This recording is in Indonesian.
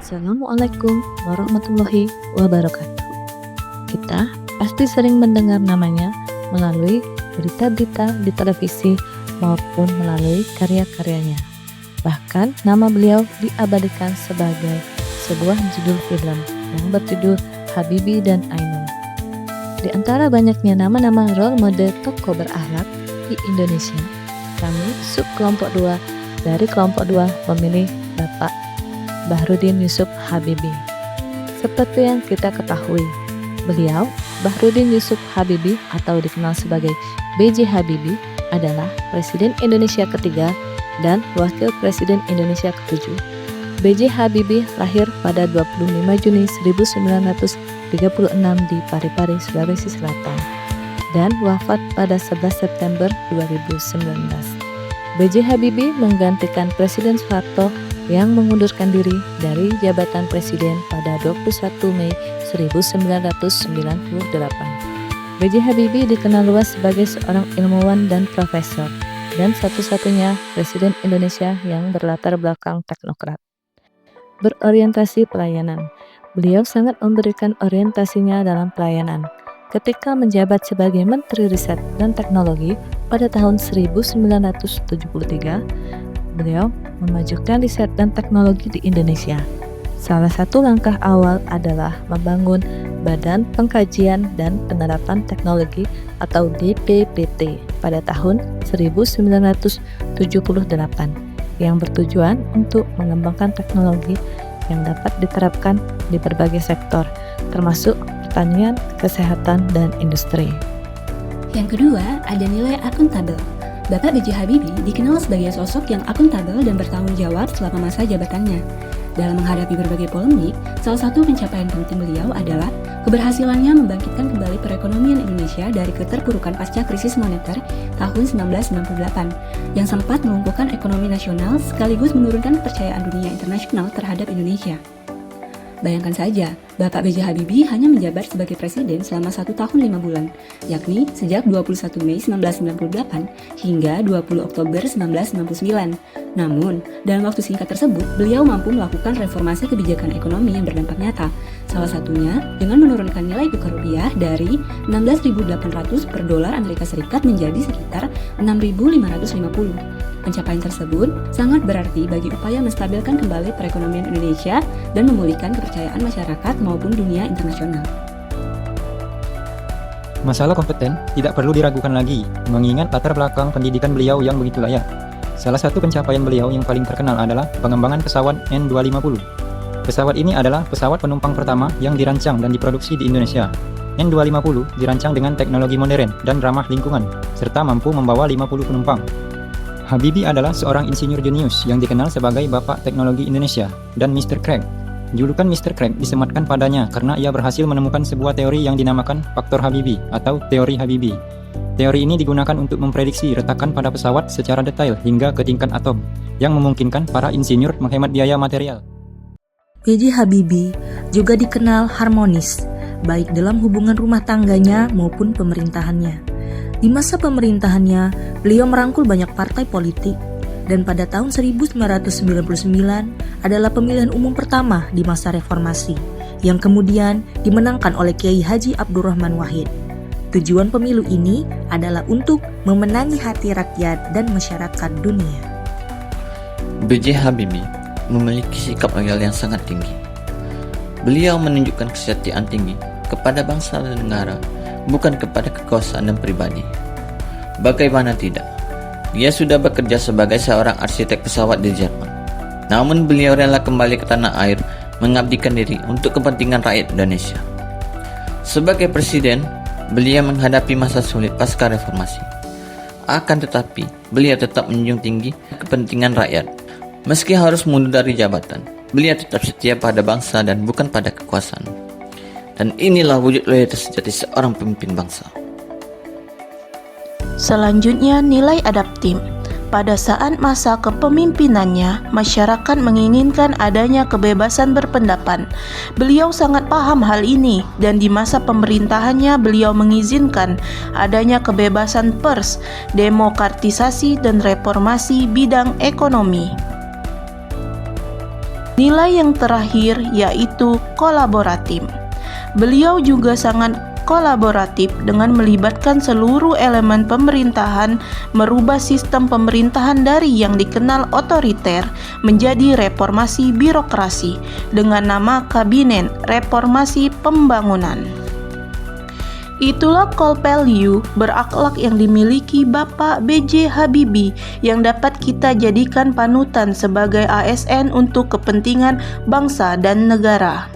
Assalamualaikum warahmatullahi wabarakatuh. Kita pasti sering mendengar namanya melalui berita-berita di televisi maupun melalui karya-karyanya. Bahkan nama beliau diabadikan sebagai sebuah judul film yang berjudul Habibie dan Ainun. Di antara banyaknya nama-nama role model tokoh berakhlak di Indonesia, kami subkelompok 2 dari kelompok 2 memilih Bapak Bahrudin Yusuf Habibie. Seperti yang kita ketahui, beliau, Bahrudin Yusuf Habibie atau dikenal sebagai B.J. Habibie, adalah Presiden Indonesia ketiga dan Wakil Presiden Indonesia ketujuh. B.J. Habibie lahir pada 25 Juni 1936 di Parepare, Sulawesi Selatan, dan wafat pada 11 September 2019. B.J. Habibie menggantikan Presiden Soeharto yang mengundurkan diri dari jabatan presiden pada 21 Mei 1998. B.J. Habibie dikenal luas sebagai seorang ilmuwan dan profesor, dan satu-satunya presiden Indonesia yang berlatar belakang teknokrat. Berorientasi pelayanan, beliau sangat memberikan orientasinya dalam pelayanan. Ketika menjabat sebagai Menteri Riset dan Teknologi pada tahun 1973, beliau memajukan riset dan teknologi di Indonesia. Salah satu langkah awal adalah membangun Badan Pengkajian dan Penerapan Teknologi atau BPPT pada tahun 1978 yang bertujuan untuk mengembangkan teknologi yang dapat diterapkan di berbagai sektor, termasuk pertanian, kesehatan, dan industri. Yang kedua, ada nilai akuntabel. Bapak B.J. Habibie dikenal sebagai sosok yang akuntabel dan bertanggung jawab selama masa jabatannya. Dalam menghadapi berbagai polemik, salah satu pencapaian penting beliau adalah keberhasilannya membangkitkan kembali perekonomian Indonesia dari keterpurukan pasca krisis moneter tahun 1998 yang sempat melumpuhkan ekonomi nasional sekaligus menurunkan kepercayaan dunia internasional terhadap Indonesia. Bayangkan saja, Bapak B.J. Habibie hanya menjabat sebagai presiden selama 1 tahun 5 bulan, yakni sejak 21 Mei 1998 hingga 20 Oktober 1999. Namun, dalam waktu singkat tersebut, beliau mampu melakukan reformasi kebijakan ekonomi yang berdampak nyata, salah satunya dengan menurunkan nilai tukar rupiah dari 16.800 per dolar Amerika Serikat menjadi sekitar 6.550. Pencapaian tersebut sangat berarti bagi upaya menstabilkan kembali perekonomian Indonesia dan memulihkan kepercayaan masyarakat maupun dunia internasional. Masalah kompeten tidak perlu diragukan lagi, mengingat latar belakang pendidikan beliau yang begitu layak. Salah satu pencapaian beliau yang paling terkenal adalah pengembangan pesawat N250. Pesawat ini adalah pesawat penumpang pertama yang dirancang dan diproduksi di Indonesia. N250 dirancang dengan teknologi modern dan ramah lingkungan, serta mampu membawa 50 penumpang. Habibie adalah seorang insinyur jenius yang dikenal sebagai Bapak Teknologi Indonesia dan Mr. Craig. Julukan Mr. Craig disematkan padanya karena ia berhasil menemukan sebuah teori yang dinamakan faktor Habibie atau teori Habibie. Teori ini digunakan untuk memprediksi retakan pada pesawat secara detail hingga ke tingkat atom, yang memungkinkan para insinyur menghemat biaya material. B.J. Habibie juga dikenal harmonis, baik dalam hubungan rumah tangganya maupun pemerintahannya. Di masa pemerintahannya, beliau merangkul banyak partai politik, dan pada tahun 1999 adalah pemilihan umum pertama di masa reformasi, yang kemudian dimenangkan oleh Kiai Haji Abdurrahman Wahid. Tujuan pemilu ini adalah untuk memenangi hati rakyat dan masyarakat dunia. B.J. Habibie memiliki sikap loyal yang sangat tinggi. Beliau menunjukkan kesetiaan tinggi kepada bangsa dan negara, bukan kepada kekuasaan dan pribadi. Bagaimana tidak, dia sudah bekerja sebagai seorang arsitek pesawat di Jerman. Namun beliau rela kembali ke tanah air, mengabdikan diri untuk kepentingan rakyat Indonesia. Sebagai presiden, beliau menghadapi masa sulit pasca reformasi. Akan tetapi, beliau tetap menjunjung tinggi kepentingan rakyat. Meski harus mundur dari jabatan, beliau tetap setia pada bangsa dan bukan pada kekuasaan. Dan inilah wujud loyalitas sejati seorang pemimpin bangsa. Selanjutnya, nilai adaptif. Pada saat masa kepemimpinannya, masyarakat menginginkan adanya kebebasan berpendapat. Beliau sangat paham hal ini, dan di masa pemerintahannya beliau mengizinkan adanya kebebasan pers, demokratisasi, dan reformasi bidang ekonomi. Nilai yang terakhir yaitu kolaboratif. Beliau juga sangat kolaboratif dengan melibatkan seluruh elemen pemerintahan, merubah sistem pemerintahan dari yang dikenal otoriter menjadi reformasi birokrasi dengan nama Kabinet Reformasi Pembangunan. Itulah core value berakhlak yang dimiliki Bapak B.J. Habibie yang dapat kita jadikan panutan sebagai ASN untuk kepentingan bangsa dan negara.